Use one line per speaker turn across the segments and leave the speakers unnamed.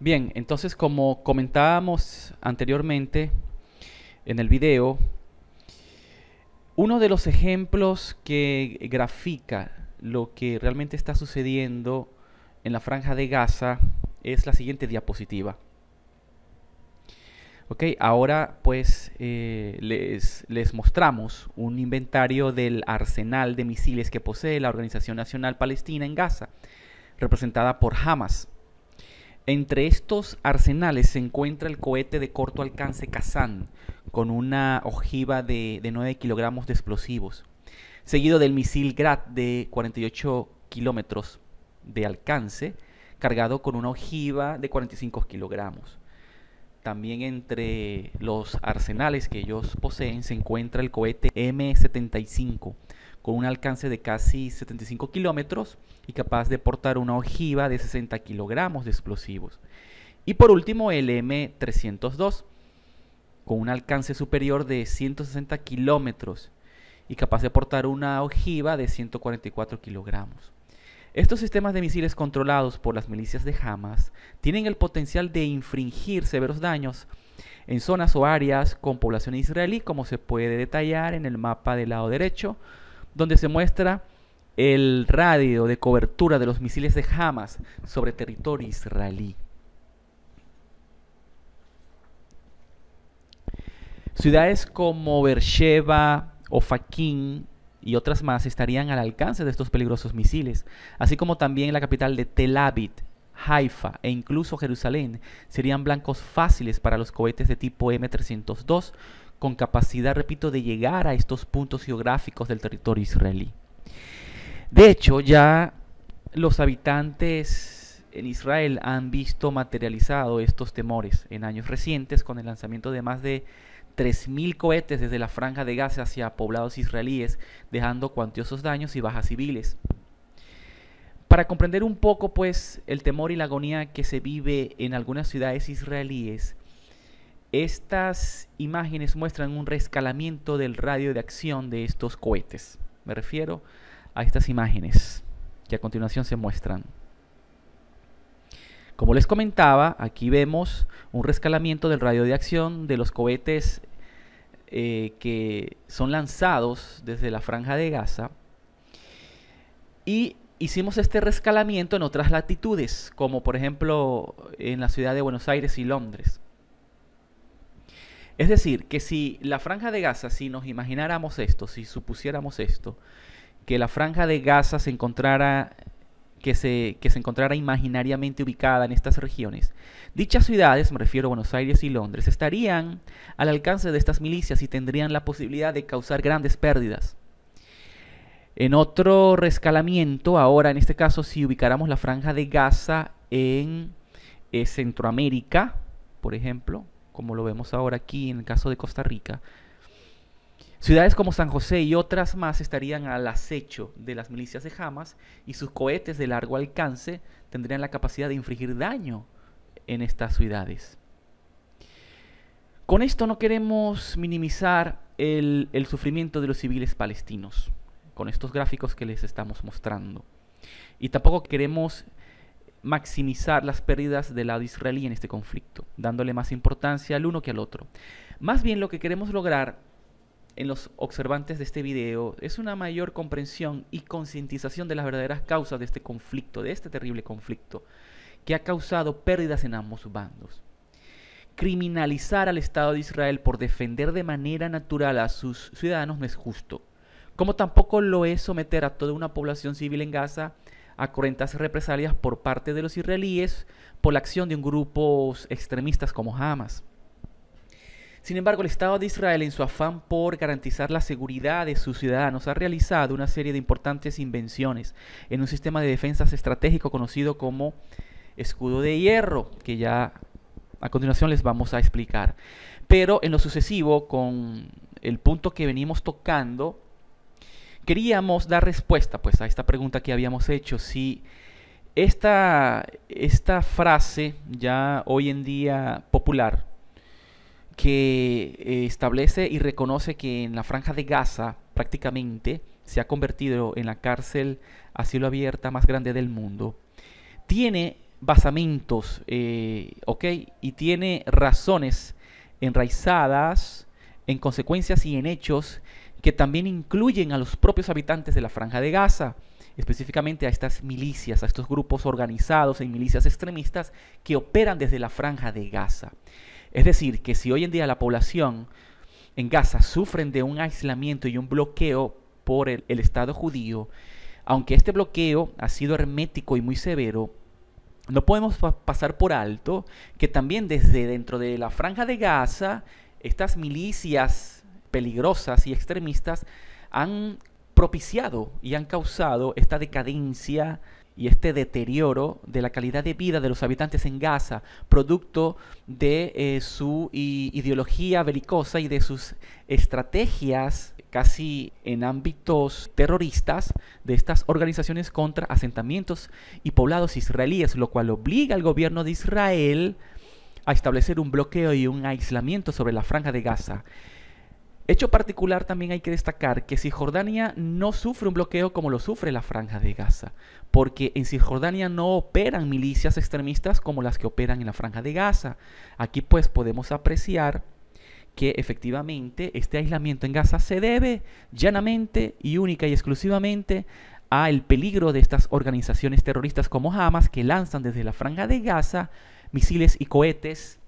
Bien, entonces como comentábamos anteriormente en el video, uno de los ejemplos que grafica lo que realmente está sucediendo en la Franja de Gaza es la siguiente diapositiva. Ok, ahora pues les mostramos un inventario del arsenal de misiles que posee la Organización Nacional Palestina en Gaza, representada por Hamas. Entre estos arsenales se encuentra el cohete de corto alcance Kazan, con una ojiva de 9 kilogramos de explosivos, seguido del misil Grad de 48 kilómetros de alcance, cargado con una ojiva de 45 kilogramos. También entre los arsenales que ellos poseen se encuentra el cohete M75, con un alcance de casi 75 kilómetros y capaz de portar una ojiva de 60 kilogramos de explosivos. Y por último el M302, con un alcance superior de 160 kilómetros y capaz de portar una ojiva de 144 kilogramos. Estos sistemas de misiles controlados por las milicias de Hamas tienen el potencial de infligir severos daños en zonas o áreas con población israelí, como se puede detallar en el mapa del lado derecho, donde se muestra el radio de cobertura de los misiles de Hamas sobre territorio israelí. Ciudades como Beersheba, Ofakim y otras más estarían al alcance de estos peligrosos misiles, así como también la capital de Tel Aviv, Haifa e incluso Jerusalén serían blancos fáciles para los cohetes de tipo M302 con capacidad, repito, de llegar a estos puntos geográficos del territorio israelí. De hecho, ya los habitantes en Israel han visto materializado estos temores en años recientes con el lanzamiento de más de 3.000 cohetes desde la Franja de Gaza hacia poblados israelíes, dejando cuantiosos daños y bajas civiles. Para comprender un poco pues el temor y la agonía que se vive en algunas ciudades israelíes, estas imágenes muestran un reescalamiento del radio de acción de estos cohetes. Me refiero a estas imágenes que a continuación se muestran. Como les comentaba, aquí vemos un rescalamiento del radio de acción de los cohetes que son lanzados desde la Franja de Gaza. Y hicimos este rescalamiento en otras latitudes, como por ejemplo en la ciudad de Buenos Aires y Londres. Es decir, que si la Franja de Gaza, si nos imagináramos esto, si supusiéramos esto, que la Franja de Gaza se encontrara que se encontrara imaginariamente ubicada en estas regiones. Dichas ciudades, me refiero a Buenos Aires y Londres, estarían al alcance de estas milicias y tendrían la posibilidad de causar grandes pérdidas. En otro rescalamiento, ahora en este caso si ubicáramos la Franja de Gaza en Centroamérica, por ejemplo, como lo vemos ahora aquí en el caso de Costa Rica, ciudades como San José y otras más estarían al acecho de las milicias de Hamas y sus cohetes de largo alcance tendrían la capacidad de infligir daño en estas ciudades. Con esto no queremos minimizar el sufrimiento de los civiles palestinos, con estos gráficos que les estamos mostrando. Y tampoco queremos maximizar las pérdidas del lado israelí en este conflicto, dándole más importancia al uno que al otro. Más bien lo que queremos lograr en los observantes de este video es una mayor comprensión y concientización de las verdaderas causas de este conflicto, de este terrible conflicto, que ha causado pérdidas en ambos bandos. Criminalizar al Estado de Israel por defender de manera natural a sus ciudadanos no es justo, como tampoco lo es someter a toda una población civil en Gaza a cruentas represalias por parte de los israelíes por la acción de un grupo extremistas como Hamas. Sin embargo, el Estado de Israel, en su afán por garantizar la seguridad de sus ciudadanos, ha realizado una serie de importantes invenciones en un sistema de defensa estratégico conocido como escudo de hierro, que ya a continuación les vamos a explicar. Pero en lo sucesivo, con el punto que venimos tocando, queríamos dar respuesta pues, a esta pregunta que habíamos hecho, si esta frase ya hoy en día popular, que establece y reconoce que en la Franja de Gaza prácticamente se ha convertido en la cárcel a cielo abierto más grande del mundo, tiene basamentos, ¿ok? Y tiene razones enraizadas en consecuencias y en hechos que también incluyen a los propios habitantes de la Franja de Gaza, específicamente a estas milicias, a estos grupos organizados en milicias extremistas que operan desde la Franja de Gaza. Es decir, que si hoy en día la población en Gaza sufren de un aislamiento y un bloqueo por el Estado judío, aunque este bloqueo ha sido hermético y muy severo, no podemos pasar por alto que también desde dentro de la Franja de Gaza, estas milicias peligrosas y extremistas han propiciado y han causado esta decadencia y este deterioro de la calidad de vida de los habitantes en Gaza, producto de su ideología belicosa y de sus estrategias casi en ámbitos terroristas de estas organizaciones contra asentamientos y poblados israelíes, lo cual obliga al gobierno de Israel a establecer un bloqueo y un aislamiento sobre la Franja de Gaza. Hecho particular también hay que destacar que Cisjordania no sufre un bloqueo como lo sufre la Franja de Gaza, porque en Cisjordania no operan milicias extremistas como las que operan en la Franja de Gaza. Aquí pues podemos apreciar que efectivamente este aislamiento en Gaza se debe llanamente y única y exclusivamente al peligro de estas organizaciones terroristas como Hamas, que lanzan desde la Franja de Gaza misiles y cohetes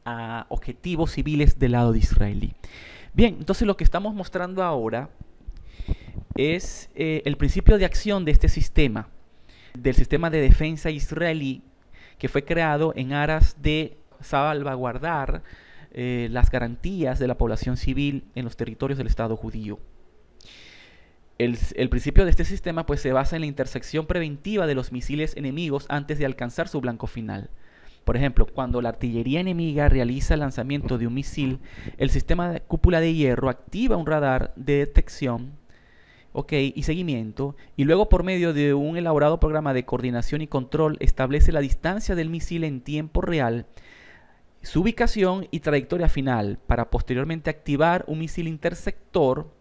a objetivos civiles del lado de israelí. Bien, entonces lo que estamos mostrando ahora es el principio de acción de este sistema, del sistema de defensa israelí, que fue creado en aras de salvaguardar las garantías de la población civil en los territorios del Estado judío. El principio de este sistema pues se basa en la intersección preventiva de los misiles enemigos antes de alcanzar su blanco final. Por ejemplo, cuando la artillería enemiga realiza el lanzamiento de un misil, el sistema de cúpula de hierro activa un radar de detección, y seguimiento, y luego por medio de un elaborado programa de coordinación y control establece la distancia del misil en tiempo real, su ubicación y trayectoria final, para posteriormente activar un misil interceptor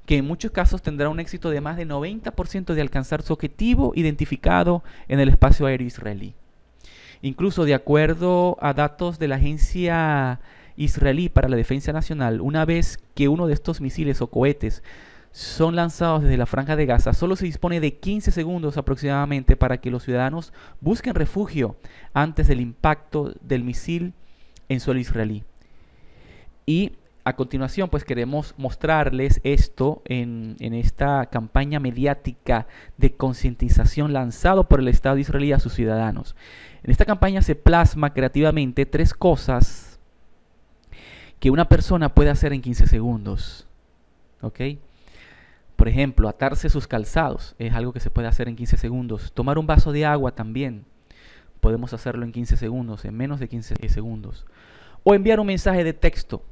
que en muchos casos tendrá un éxito de más de 90% de alcanzar su objetivo identificado en el espacio aéreo israelí. Incluso de acuerdo a datos de la Agencia Israelí para la Defensa Nacional, una vez que uno de estos misiles o cohetes son lanzados desde la Franja de Gaza, solo se dispone de 15 segundos aproximadamente para que los ciudadanos busquen refugio antes del impacto del misil en suelo israelí. Y a continuación pues queremos mostrarles esto en esta campaña mediática de concientización lanzado por el Estado israelí a sus ciudadanos. En esta campaña se plasma creativamente 3 cosas que una persona puede hacer en 15 segundos. Por ejemplo, atarse sus calzados es algo que se puede hacer en 15 segundos. Tomar un vaso de agua también podemos hacerlo en 15 segundos, en menos de 15 segundos. O enviar un mensaje de texto.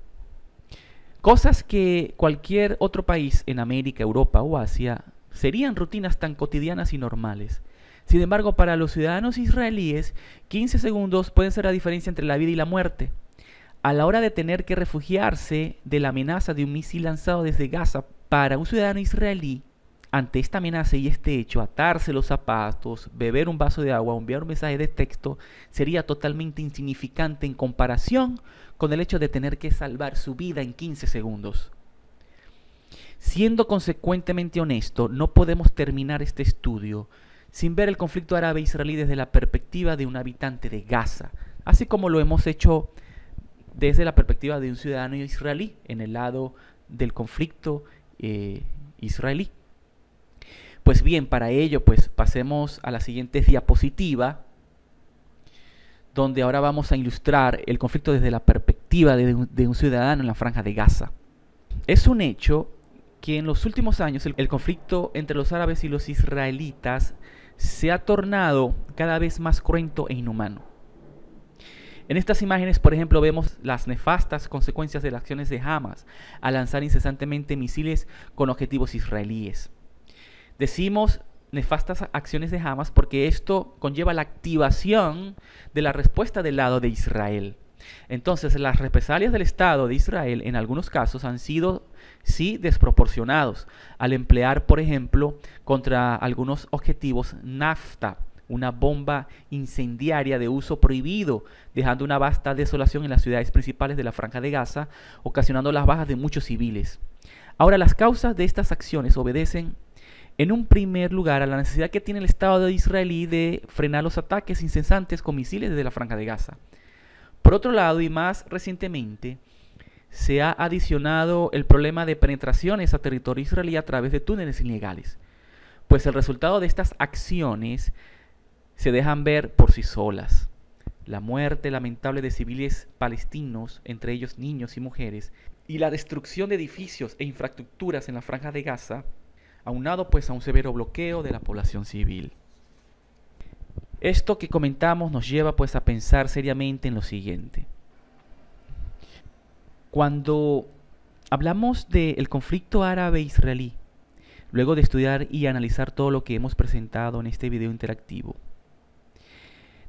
Cosas que cualquier otro país en América, Europa o Asia serían rutinas tan cotidianas y normales. Sin embargo, para los ciudadanos israelíes, 15 segundos pueden ser la diferencia entre la vida y la muerte. A la hora de tener que refugiarse de la amenaza de un misil lanzado desde Gaza, para un ciudadano israelí, ante esta amenaza y este hecho, atarse los zapatos, beber un vaso de agua o enviar un mensaje de texto sería totalmente insignificante en comparación con el hecho de tener que salvar su vida en 15 segundos. Siendo consecuentemente honesto, no podemos terminar este estudio sin ver el conflicto árabe-israelí desde la perspectiva de un habitante de Gaza, así como lo hemos hecho desde la perspectiva de un ciudadano israelí en el lado del conflicto israelí. Pues bien, para ello pues pasemos a la siguiente diapositiva, donde ahora vamos a ilustrar el conflicto desde la perspectiva de un ciudadano en la Franja de Gaza. Es un hecho que en los últimos años el conflicto entre los árabes y los israelitas se ha tornado cada vez más cruento e inhumano. En estas imágenes, por ejemplo, vemos las nefastas consecuencias de las acciones de Hamas al lanzar incesantemente misiles con objetivos israelíes. Decimos nefastas acciones de Hamas porque esto conlleva la activación de la respuesta del lado de Israel. Entonces, las represalias del Estado de Israel en algunos casos han sido, sí, desproporcionados al emplear, por ejemplo, contra algunos objetivos nafta, una bomba incendiaria de uso prohibido, dejando una vasta desolación en las ciudades principales de la Franja de Gaza, ocasionando las bajas de muchos civiles. Ahora, las causas de estas acciones obedecen en un primer lugar a la necesidad que tiene el Estado israelí de frenar los ataques incesantes con misiles desde la Franja de Gaza. Por otro lado, y más recientemente, se ha adicionado el problema de penetraciones a territorio israelí a través de túneles ilegales, pues el resultado de estas acciones se dejan ver por sí solas. La muerte lamentable de civiles palestinos, entre ellos niños y mujeres, y la destrucción de edificios e infraestructuras en la Franja de Gaza, aunado pues a un severo bloqueo de la población civil. Esto que comentamos nos lleva pues a pensar seriamente en lo siguiente. Cuando hablamos del conflicto árabe-israelí, luego de estudiar y analizar todo lo que hemos presentado en este video interactivo,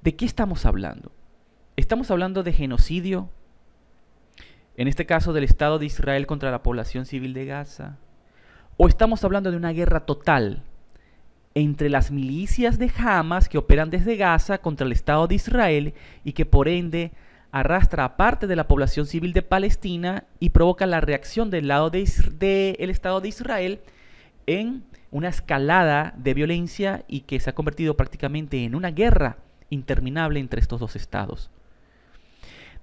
¿de qué estamos hablando? ¿Estamos hablando de genocidio? En este caso del Estado de Israel contra la población civil de Gaza. ¿O estamos hablando de una guerra total entre las milicias de Hamas que operan desde Gaza contra el Estado de Israel y que por ende arrastra a parte de la población civil de Palestina y provoca la reacción del lado del Estado de Israel en una escalada de violencia y que se ha convertido prácticamente en una guerra interminable entre estos dos estados?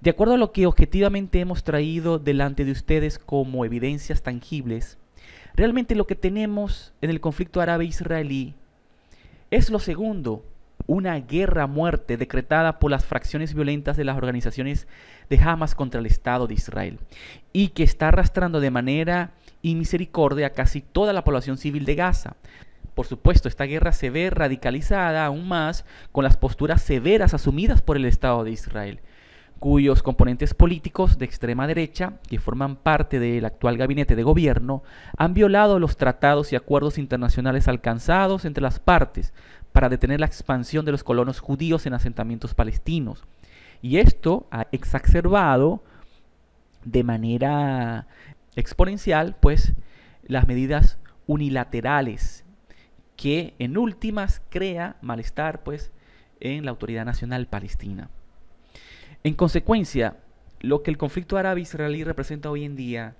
De acuerdo a lo que objetivamente hemos traído delante de ustedes como evidencias tangibles, realmente lo que tenemos en el conflicto árabe-israelí es lo segundo: una guerra a muerte decretada por las fracciones violentas de las organizaciones de Hamas contra el Estado de Israel y que está arrastrando de manera inmisericordia a casi toda la población civil de Gaza. Por supuesto, esta guerra se ve radicalizada aún más con las posturas severas asumidas por el Estado de Israel, cuyos componentes políticos de extrema derecha, que forman parte del actual gabinete de gobierno, han violado los tratados y acuerdos internacionales alcanzados entre las partes para detener la expansión de los colonos judíos en asentamientos palestinos. Y esto ha exacerbado de manera exponencial, pues, las medidas unilaterales que en últimas crea malestar, pues, en la Autoridad Nacional Palestina. En consecuencia, lo que el conflicto árabe-israelí representa hoy en día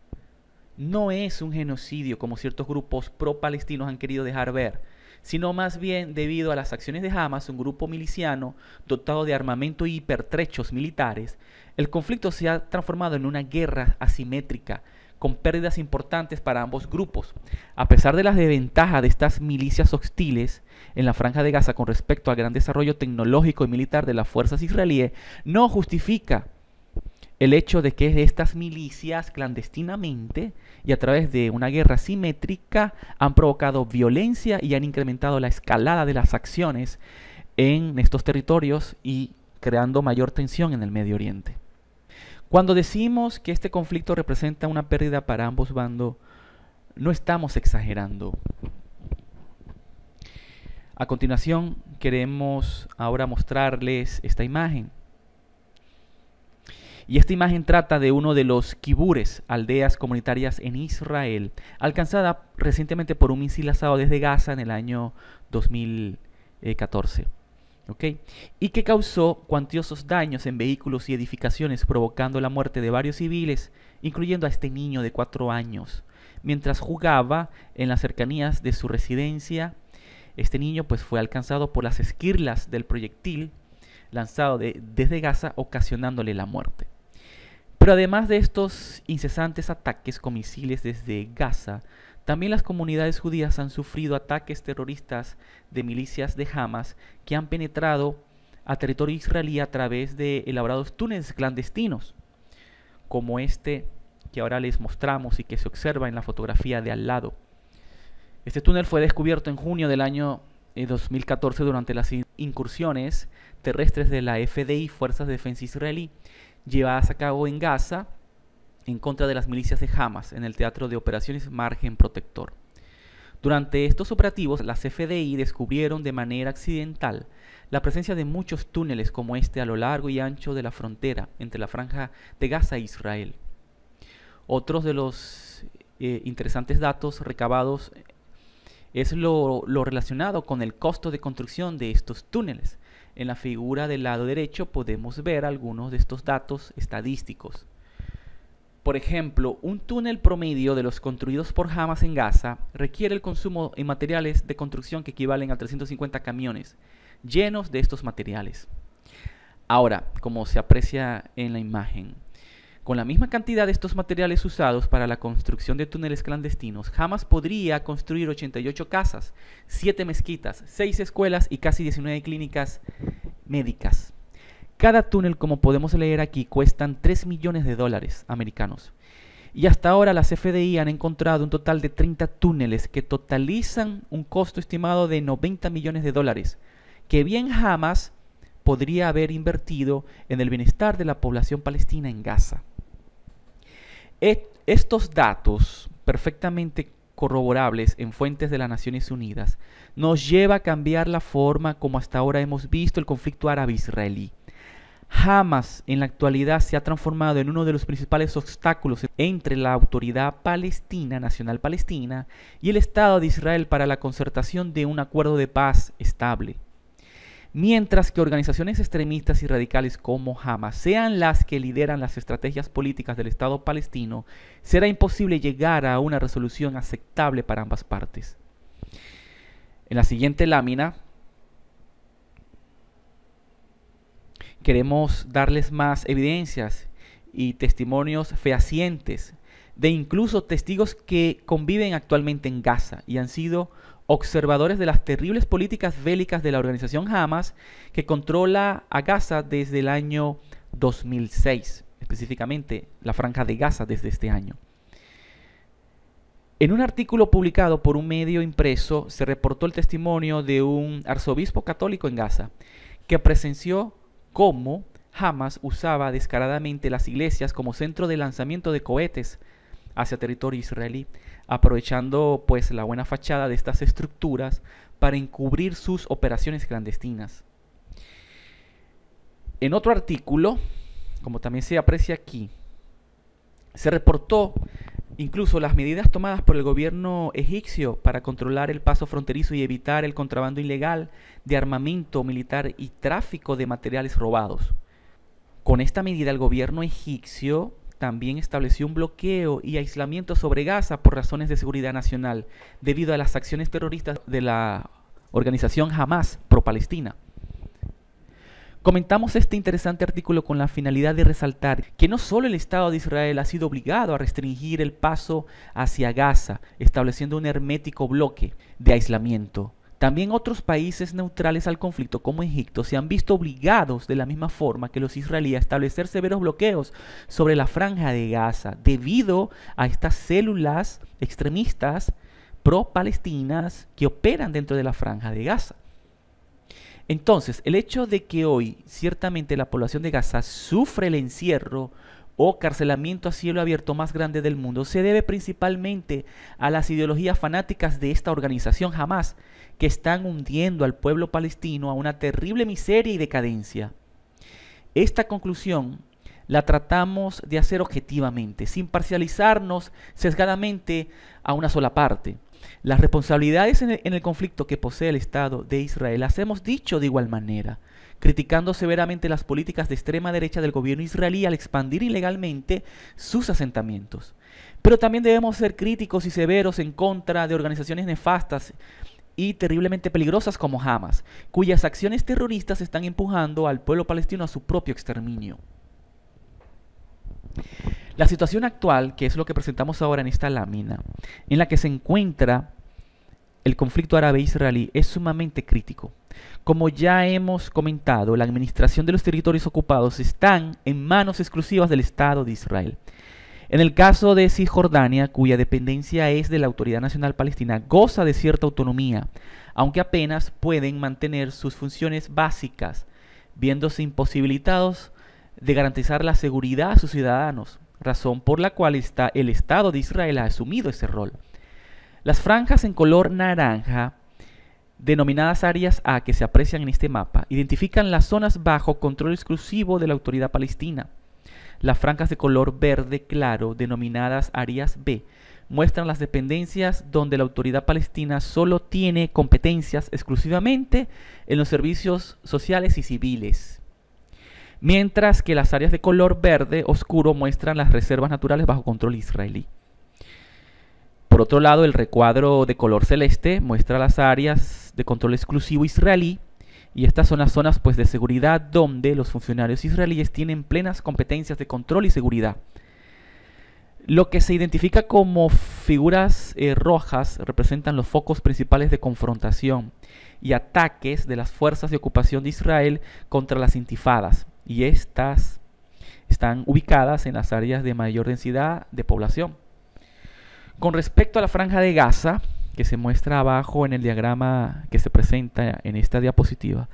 no es un genocidio como ciertos grupos pro-palestinos han querido dejar ver, sino más bien debido a las acciones de Hamas, un grupo miliciano dotado de armamento y hipertrechos militares. El conflicto se ha transformado en una guerra asimétrica, con pérdidas importantes para ambos grupos. A pesar de las desventajas de estas milicias hostiles en la Franja de Gaza con respecto al gran desarrollo tecnológico y militar de las fuerzas israelíes, no justifica el hecho de que estas milicias clandestinamente y a través de una guerra asimétrica han provocado violencia y han incrementado la escalada de las acciones en estos territorios y creando mayor tensión en el Medio Oriente. Cuando decimos que este conflicto representa una pérdida para ambos bandos, no estamos exagerando. A continuación, queremos ahora mostrarles esta imagen. Y esta imagen trata de uno de los kibures, aldeas comunitarias en Israel, alcanzada recientemente por un misil lanzado desde Gaza en el año 2014. Y que causó cuantiosos daños en vehículos y edificaciones, provocando la muerte de varios civiles, incluyendo a este niño de 4 años. Mientras jugaba en las cercanías de su residencia, este niño pues fue alcanzado por las esquirlas del proyectil lanzado desde Gaza, ocasionándole la muerte. Pero además de estos incesantes ataques con misiles desde Gaza, también las comunidades judías han sufrido ataques terroristas de milicias de Hamas que han penetrado a territorio israelí a través de elaborados túneles clandestinos, como este que ahora les mostramos y que se observa en la fotografía de al lado. Este túnel fue descubierto en junio del año 2014 durante las incursiones terrestres de la FDI, Fuerzas de Defensa Israelí, llevadas a cabo en Gaza en contra de las milicias de Hamas en el teatro de operaciones Margen Protector. Durante estos operativos, las FDI descubrieron de manera accidental la presencia de muchos túneles como este a lo largo y ancho de la frontera entre la Franja de Gaza e Israel. Otros de los interesantes datos recabados es lo relacionado con el costo de construcción de estos túneles. En la figura del lado derecho podemos ver algunos de estos datos estadísticos. Por ejemplo, un túnel promedio de los construidos por Hamas en Gaza requiere el consumo en materiales de construcción que equivalen a 350 camiones llenos de estos materiales. Ahora, como se aprecia en la imagen, con la misma cantidad de estos materiales usados para la construcción de túneles clandestinos, Hamas podría construir 88 casas, 7 mezquitas, 6 escuelas y casi 19 clínicas médicas. Cada túnel, como podemos leer aquí, cuestan 3 millones de dólares americanos. Y hasta ahora las FDI han encontrado un total de 30 túneles que totalizan un costo estimado de 90 millones de dólares, que bien Hamas podría haber invertido en el bienestar de la población palestina en Gaza. Estos datos, perfectamente corroborables en fuentes de las Naciones Unidas, nos lleva a cambiar la forma como hasta ahora hemos visto el conflicto árabe-israelí. Hamas en la actualidad se ha transformado en uno de los principales obstáculos entre la Autoridad Palestina, Nacional Palestina, y el Estado de Israel para la concertación de un acuerdo de paz estable. Mientras que organizaciones extremistas y radicales como Hamas sean las que lideran las estrategias políticas del Estado palestino, será imposible llegar a una resolución aceptable para ambas partes. En la siguiente lámina queremos darles más evidencias y testimonios fehacientes de incluso testigos que conviven actualmente en Gaza y han sido observadores de las terribles políticas bélicas de la organización Hamas, que controla a Gaza desde el año 2006, específicamente la Franja de Gaza desde este año. En un artículo publicado por un medio impreso se reportó el testimonio de un arzobispo católico en Gaza, que presenció cómo Hamas usaba descaradamente las iglesias como centro de lanzamiento de cohetes hacia territorio israelí, aprovechando pues la buena fachada de estas estructuras para encubrir sus operaciones clandestinas. En otro artículo, como también se aprecia aquí, se reportó incluso las medidas tomadas por el gobierno egipcio para controlar el paso fronterizo y evitar el contrabando ilegal de armamento militar y tráfico de materiales robados. Con esta medida el gobierno egipcio también estableció un bloqueo y aislamiento sobre Gaza por razones de seguridad nacional, debido a las acciones terroristas de la organización Hamas pro-Palestina. Comentamos este interesante artículo con la finalidad de resaltar que no solo el Estado de Israel ha sido obligado a restringir el paso hacia Gaza, estableciendo un hermético bloque de aislamiento. También otros países neutrales al conflicto, como Egipto, se han visto obligados de la misma forma que los israelíes a establecer severos bloqueos sobre la Franja de Gaza, debido a estas células extremistas pro-palestinas que operan dentro de la Franja de Gaza. Entonces, el hecho de que hoy ciertamente la población de Gaza sufre el encierro o carcelamiento a cielo abierto más grande del mundo se debe principalmente a las ideologías fanáticas de esta organización Hamas, que están hundiendo al pueblo palestino a una terrible miseria y decadencia. Esta conclusión la tratamos de hacer objetivamente, sin parcializarnos sesgadamente a una sola parte. Las responsabilidades en el conflicto que posee el Estado de Israel las hemos dicho de igual manera, criticando severamente las políticas de extrema derecha del gobierno israelí al expandir ilegalmente sus asentamientos. Pero también debemos ser críticos y severos en contra de organizaciones nefastas y terriblemente peligrosas como Hamas, cuyas acciones terroristas están empujando al pueblo palestino a su propio exterminio. La situación actual, que es lo que presentamos ahora en esta lámina, en la que se encuentra el conflicto árabe-israelí, es sumamente crítico. Como ya hemos comentado, la administración de los territorios ocupados están en manos exclusivas del Estado de Israel. En el caso de Cisjordania, cuya dependencia es de la Autoridad Nacional Palestina, goza de cierta autonomía, aunque apenas pueden mantener sus funciones básicas, viéndose imposibilitados de garantizar la seguridad a sus ciudadanos, razón por la cual el Estado de Israel ha asumido ese rol. Las franjas en color naranja, denominadas áreas A, que se aprecian en este mapa, identifican las zonas bajo control exclusivo de la Autoridad Palestina. Las franjas de color verde claro, denominadas áreas B, muestran las dependencias donde la autoridad palestina solo tiene competencias exclusivamente en los servicios sociales y civiles, mientras que las áreas de color verde oscuro muestran las reservas naturales bajo control israelí. Por otro lado, el recuadro de color celeste muestra las áreas de control exclusivo israelí, y estas son las zonas de seguridad donde los funcionarios israelíes tienen plenas competencias de control y seguridad. Lo que se identifica como figuras rojas representan los focos principales de confrontación y ataques de las fuerzas de ocupación de Israel contra las intifadas, y estas están ubicadas en las áreas de mayor densidad de población. Con respecto a la Franja de Gaza, que se muestra abajo en el diagrama que se presenta en esta diapositiva,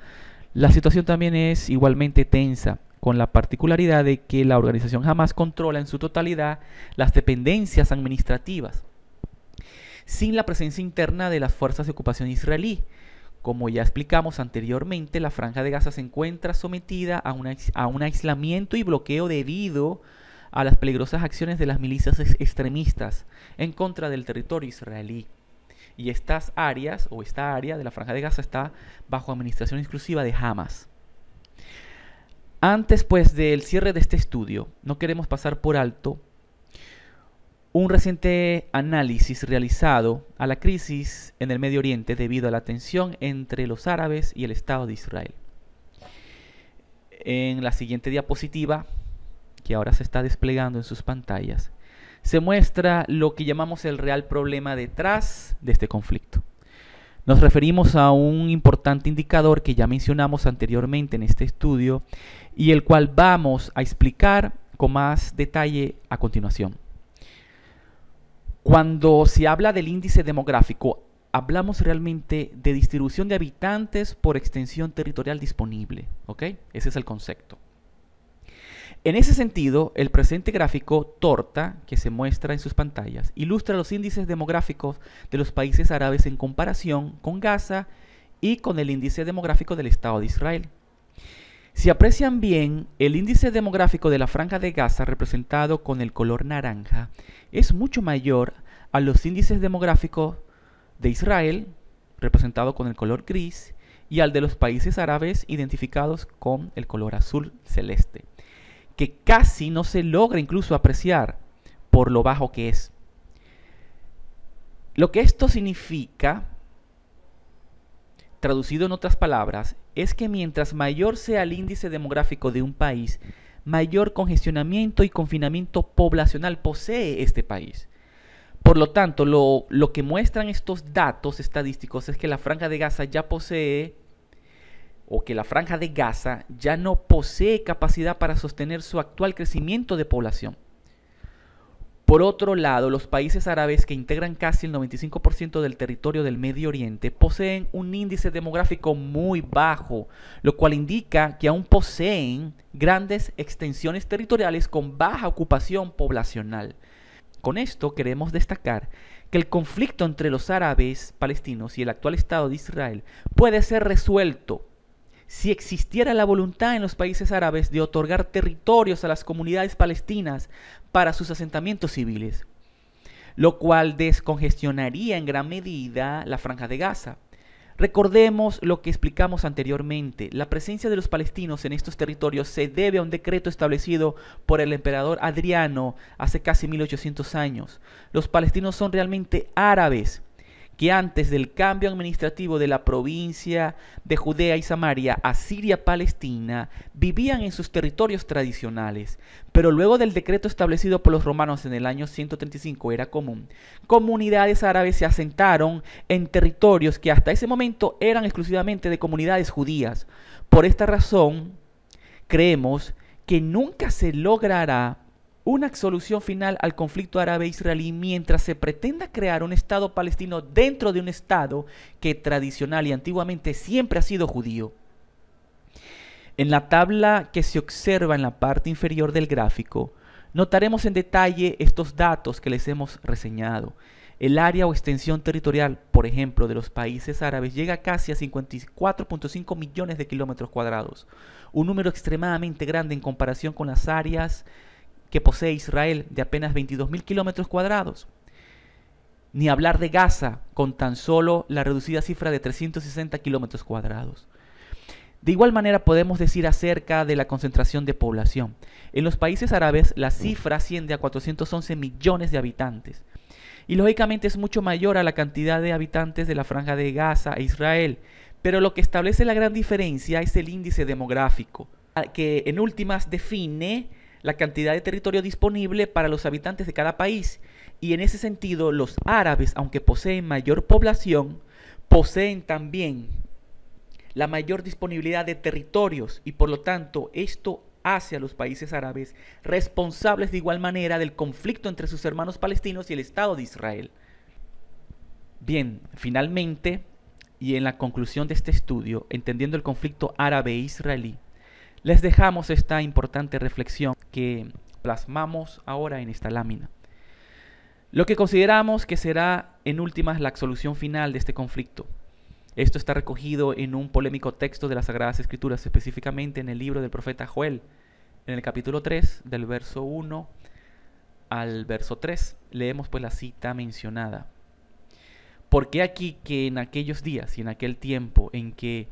la situación también es igualmente tensa, con la particularidad de que la organización Hamás controla en su totalidad las dependencias administrativas, sin la presencia interna de las fuerzas de ocupación israelí. Como ya explicamos anteriormente, la Franja de Gaza se encuentra sometida a un aislamiento y bloqueo debido a las peligrosas acciones de las milicias extremistas en contra del territorio israelí. Y estas áreas, o esta área de la Franja de Gaza, está bajo administración exclusiva de Hamás. Antes del cierre de este estudio, no queremos pasar por alto un reciente análisis realizado a la crisis en el Medio Oriente debido a la tensión entre los árabes y el Estado de Israel. En la siguiente diapositiva, que ahora se está desplegando en sus pantallas, se muestra lo que llamamos el real problema detrás de este conflicto. Nos referimos a un importante indicador que ya mencionamos anteriormente en este estudio y el cual vamos a explicar con más detalle a continuación. Cuando se habla del índice demográfico, hablamos realmente de distribución de habitantes por extensión territorial disponible, ¿ok? Ese es el concepto. En ese sentido, el presente gráfico torta, que se muestra en sus pantallas, ilustra los índices demográficos de los países árabes en comparación con Gaza y con el índice demográfico del Estado de Israel. Si aprecian bien, el índice demográfico de la Franja de Gaza, representado con el color naranja, es mucho mayor a los índices demográficos de Israel, representado con el color gris, y al de los países árabes, identificados con el color azul celeste, que casi no se logra incluso apreciar por lo bajo que es. Lo que esto significa, traducido en otras palabras, es que mientras mayor sea el índice demográfico de un país, mayor congestionamiento y confinamiento poblacional posee este país. Por lo tanto, lo que muestran estos datos estadísticos es que la Franja de Gaza ya posee, o que la Franja de Gaza ya no posee capacidad para sostener su actual crecimiento de población. Por otro lado, los países árabes, que integran casi el 95% del territorio del Medio Oriente, poseen un índice demográfico muy bajo, lo cual indica que aún poseen grandes extensiones territoriales con baja ocupación poblacional. Con esto queremos destacar que el conflicto entre los árabes palestinos y el actual Estado de Israel puede ser resuelto si existiera la voluntad en los países árabes de otorgar territorios a las comunidades palestinas para sus asentamientos civiles, lo cual descongestionaría en gran medida la Franja de Gaza. Recordemos lo que explicamos anteriormente: la presencia de los palestinos en estos territorios se debe a un decreto establecido por el emperador Adriano hace casi 1800 años. Los palestinos son realmente árabes, que antes del cambio administrativo de la provincia de Judea y Samaria a Siria-Palestina vivían en sus territorios tradicionales, pero luego del decreto establecido por los romanos en el año 135 era común, comunidades árabes se asentaron en territorios que hasta ese momento eran exclusivamente de comunidades judías. Por esta razón, creemos que nunca se logrará una solución final al conflicto árabe-israelí mientras se pretenda crear un Estado palestino dentro de un Estado que tradicional y antiguamente siempre ha sido judío. En la tabla que se observa en la parte inferior del gráfico, notaremos en detalle estos datos que les hemos reseñado. El área o extensión territorial, por ejemplo, de los países árabes llega casi a 54.5 millones de kilómetros cuadrados, un número extremadamente grande en comparación con las áreas que posee Israel, de apenas 22.000 kilómetros cuadrados. ni hablar de Gaza con tan solo la reducida cifra de 360 kilómetros cuadrados. De igual manera podemos decir acerca de la concentración de población. En los países árabes la cifra asciende a 411 millones de habitantes. Y lógicamente es mucho mayor a la cantidad de habitantes de la Franja de Gaza e Israel. Pero lo que establece la gran diferencia es el índice demográfico, que en últimas define la cantidad de territorio disponible para los habitantes de cada país. Y en ese sentido, los árabes, aunque poseen mayor población, poseen también la mayor disponibilidad de territorios y por lo tanto esto hace a los países árabes responsables de igual manera del conflicto entre sus hermanos palestinos y el Estado de Israel. Bien, finalmente, y en la conclusión de este estudio, entendiendo el conflicto árabe-israelí, les dejamos esta importante reflexión que plasmamos ahora en esta lámina. Lo que consideramos que será en últimas la solución final de este conflicto. Esto está recogido en un polémico texto de las Sagradas Escrituras, específicamente en el libro del profeta Joel, en el capítulo 3, del verso 1 al verso 3. Leemos pues la cita mencionada. Porque aquí que en aquellos días y en aquel tiempo en que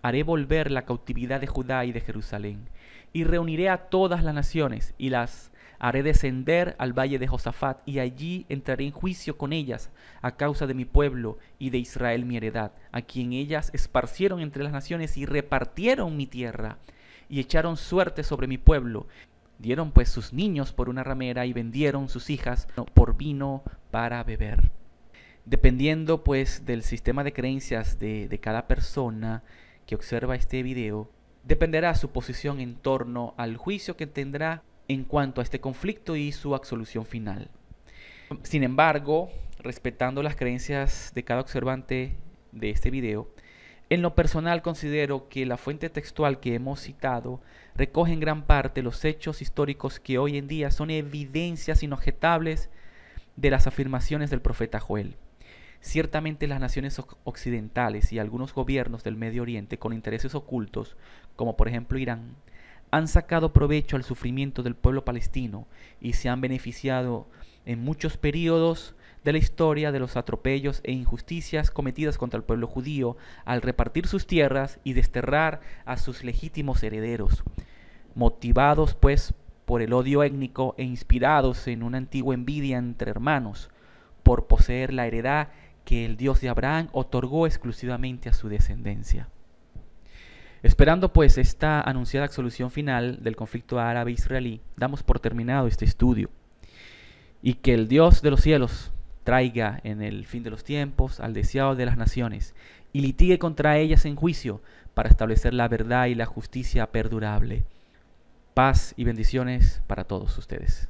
haré volver la cautividad de Judá y de Jerusalén, y reuniré a todas las naciones, y las haré descender al valle de Josafat, y allí entraré en juicio con ellas a causa de mi pueblo y de Israel mi heredad, a quien ellas esparcieron entre las naciones y repartieron mi tierra, y echaron suerte sobre mi pueblo. Dieron pues sus niños por una ramera y vendieron sus hijas por vino para beber. Dependiendo pues del sistema de creencias de cada persona que observa este video, dependerá su posición en torno al juicio que tendrá en cuanto a este conflicto y su absolución final. Sin embargo, respetando las creencias de cada observante de este video, en lo personal considero que la fuente textual que hemos citado recoge en gran parte los hechos históricos que hoy en día son evidencias inobjetables de las afirmaciones del profeta Joel. Ciertamente las naciones occidentales y algunos gobiernos del Medio Oriente con intereses ocultos, como por ejemplo Irán, han sacado provecho al sufrimiento del pueblo palestino y se han beneficiado en muchos periodos de la historia de los atropellos e injusticias cometidas contra el pueblo judío al repartir sus tierras y desterrar a sus legítimos herederos. Motivados pues por el odio étnico e inspirados en una antigua envidia entre hermanos por poseer la heredad que el Dios de Abraham otorgó exclusivamente a su descendencia. Esperando pues esta anunciada solución final del conflicto árabe-israelí, damos por terminado este estudio. Y que el Dios de los cielos traiga en el fin de los tiempos al deseado de las naciones y litigue contra ellas en juicio para establecer la verdad y la justicia perdurable. Paz y bendiciones para todos ustedes.